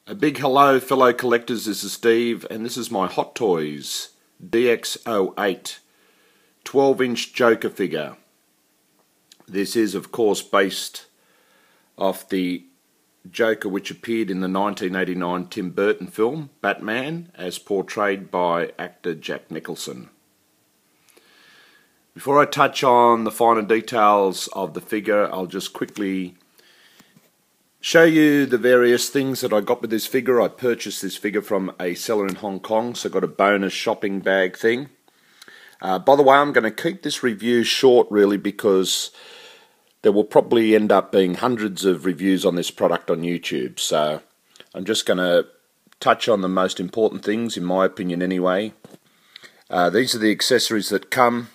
A big hello fellow collectors, this is Steve and this is my Hot Toys DX08 12-inch Joker figure. This is of course based off the Joker which appeared in the 1989 Tim Burton film Batman as portrayed by actor Jack Nicholson. Before I touch on the finer details of the figure, I'll just quickly show you the various things that I got with this figure. I purchased this figure from a seller in Hong Kong, so I got a bonus shopping bag thing. By the way, I'm going to keep this review short really because there will probably end up being hundreds of reviews on this product on YouTube. So I'm just going to touch on the most important things, in my opinion anyway. These are the accessories that come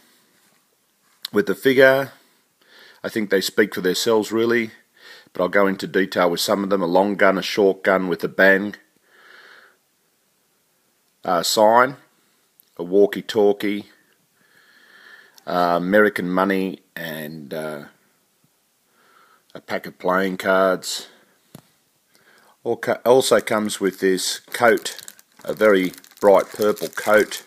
with the figure. I think they speak for themselves really, but I'll go into detail with some of them. A long gun, a short gun with a bang sign, a walkie-talkie, American money, and a pack of playing cards. Also comes with this coat, a very bright purple coat.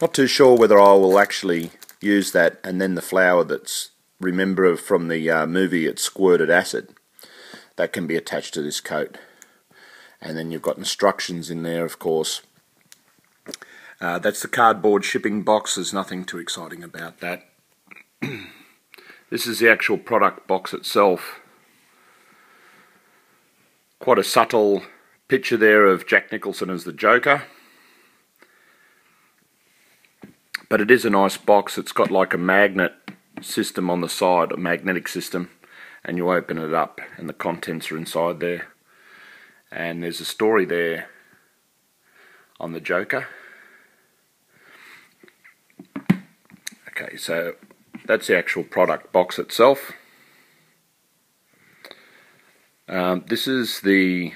Not too sure whether I will actually use that, and then the flower that's, remember from the movie, it squirted acid, that can be attached to this coat. And then you've got instructions in there, of course. That's the cardboard shipping box. There's nothing too exciting about that. This is the actual product box itself. Quite a subtle picture there of Jack Nicholson as the Joker. But it is a nice box. It's got like a magnet system on the side, a magnetic system, and you open it up and the contents are inside there. And there's a story there on the Joker. Okay, so that's the actual product box itself. This is the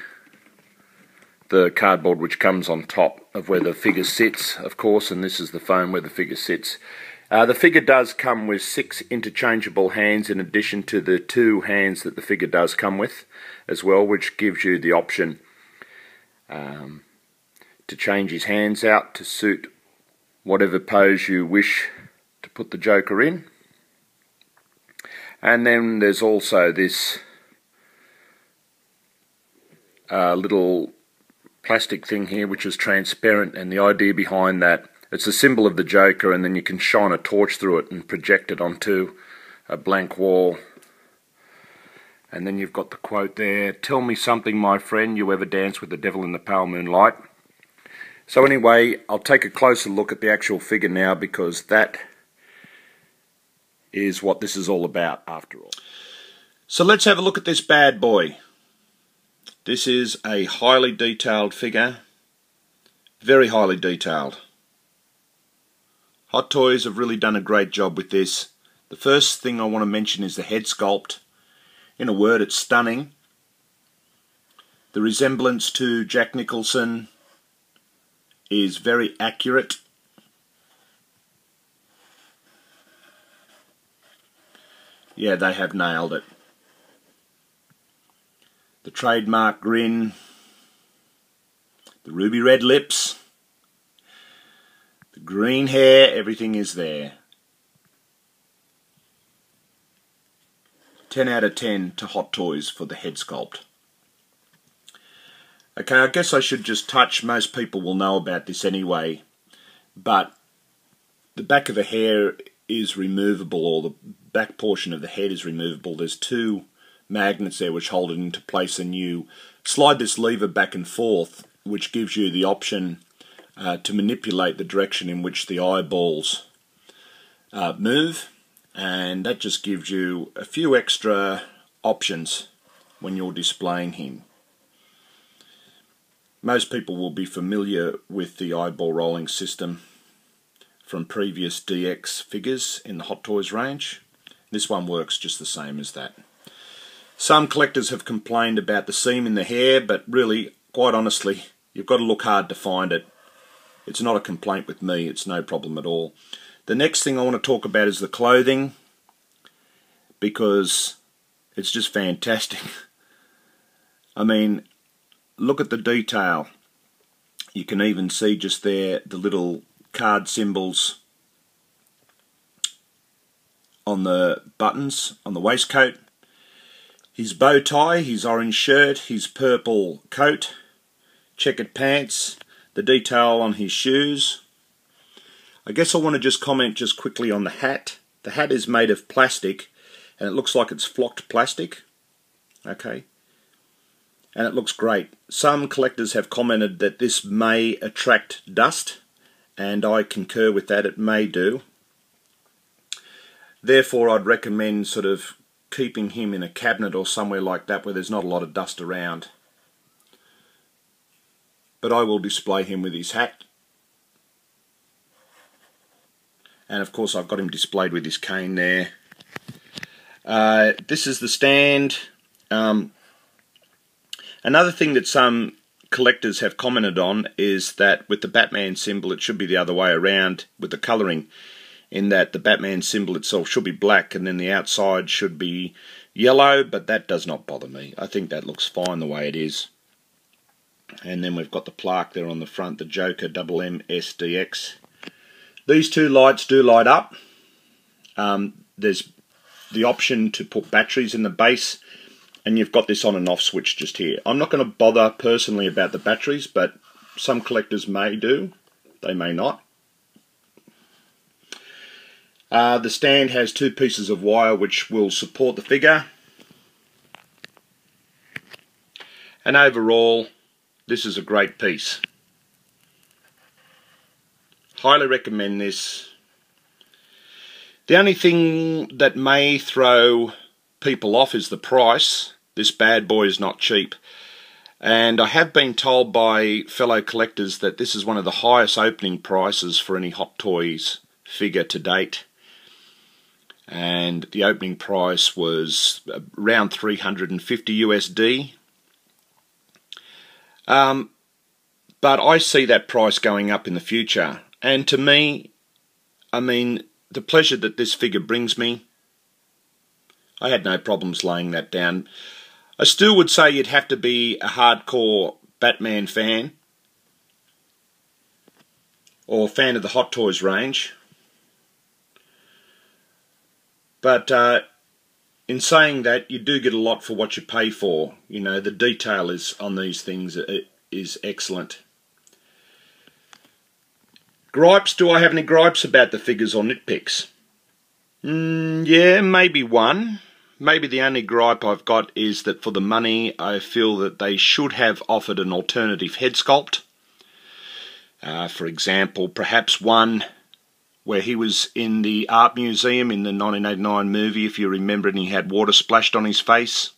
cardboard which comes on top of where the figure sits, of course, and this is the foam where the figure sits. The figure does come with 6 interchangeable hands in addition to the 2 hands that the figure does come with as well, which gives you the option to change his hands out to suit whatever pose you wish to put the Joker in. And then there's also this little plastic thing here which is transparent, and the idea behind that, it's a symbol of the Joker, and then you can shine a torch through it and project it onto a blank wall. And then you've got the quote there, "Tell me something, my friend, you ever dance with the devil in the pale moonlight?" So anyway, I'll take a closer look at the actual figure now, because that is what this is all about after all. So let's have a look at this bad boy. This is a highly detailed figure, very highly detailed. Hot Toys have really done a great job with this. The first thing I want to mention is the head sculpt. In a word, it's stunning. The resemblance to Jack Nicholson is very accurate. Yeah, they have nailed it. The trademark grin, the ruby red lips, the green hair, everything is there. 10 out of 10 to Hot Toys for the head sculpt. Okay, I guess I should just touch, most people will know about this anyway, but the back of the hair is removable, or the back portion of the head is removable. There's 2 magnets there which hold it into place, and you slide this lever back and forth, which gives you the option to manipulate the direction in which the eyeballs move, and that just gives you a few extra options when you're displaying him. Most people will be familiar with the eyeball rolling system from previous DX figures in the Hot Toys range. This one works just the same as that. Some collectors have complained about the seam in the hair, but really, quite honestly, you've got to look hard to find it. It's not a complaint with me, it's no problem at all. The next thing I want to talk about is the clothing, because it's just fantastic. I mean, look at the detail. You can even see just there the little card symbols on the buttons on the waistcoat. His bow tie, his orange shirt, his purple coat, checkered pants, the detail on his shoes. I guess I want to just comment just quickly on the hat. The hat is made of plastic and it looks like it's flocked plastic. Okay. And it looks great. Some collectors have commented that this may attract dust, and I concur with that, it may do. Therefore I'd recommend sort of keeping him in a cabinet or somewhere like that where there's not a lot of dust around. But I will display him with his hat. And of course I've got him displayed with his cane there. This is the stand. Another thing that some collectors have commented on is that with the Batman symbol it should be the other way around with the colouring, in that the Batman symbol itself should be black and then the outside should be yellow, but that does not bother me. I think that looks fine the way it is. And then we've got the plaque there on the front, the Joker MMSDX. These two lights do light up. There's the option to put batteries in the base, and you've got this on and off switch just here. I'm not going to bother personally about the batteries, but some collectors may do. They may not. The stand has two pieces of wire which will support the figure. And overall, this is a great piece. Highly recommend this. The only thing that may throw people off is the price. This bad boy is not cheap. And I have been told by fellow collectors that this is one of the highest opening prices for any Hot Toys figure to date. And the opening price was around 350 USD. But I see that price going up in the future. And to me, I mean, the pleasure that this figure brings me, I had no problems laying that down. I still would say you'd have to be a hardcore Batman fan or fan of the Hot Toys range. But in saying that, you do get a lot for what you pay for. You know, the detail is on these things is excellent. Gripes? Do I have any gripes about the figures or nitpicks? Yeah, maybe one. Maybe the only gripe I've got is that for the money I feel that they should have offered an alternative head sculpt. For example, perhaps one where he was in the art museum in the 1989 movie, if you remember, and he had water splashed on his face.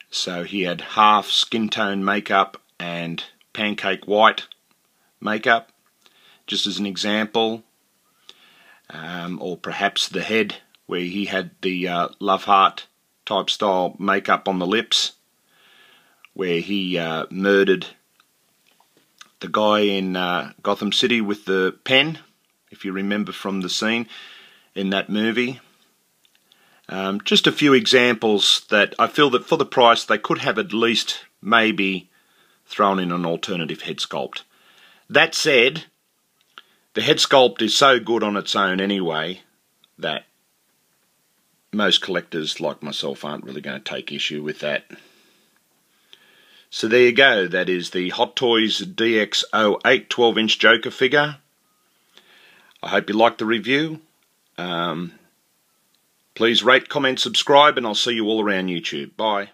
So he had half skin tone makeup and pancake white makeup, just as an example. Or perhaps the head, where he had the love heart type style makeup on the lips, where he murdered the guy in Gotham City with the pen, if you remember from the scene in that movie. Just a few examples that I feel that for the price they could have at least maybe thrown in an alternative head sculpt. That said, the head sculpt is so good on its own anyway that most collectors like myself aren't really going to take issue with that. So there you go, that is the Hot Toys DX08 12-inch Joker figure. I hope you liked the review. Please rate, comment, subscribe, and I'll see you all around YouTube. Bye.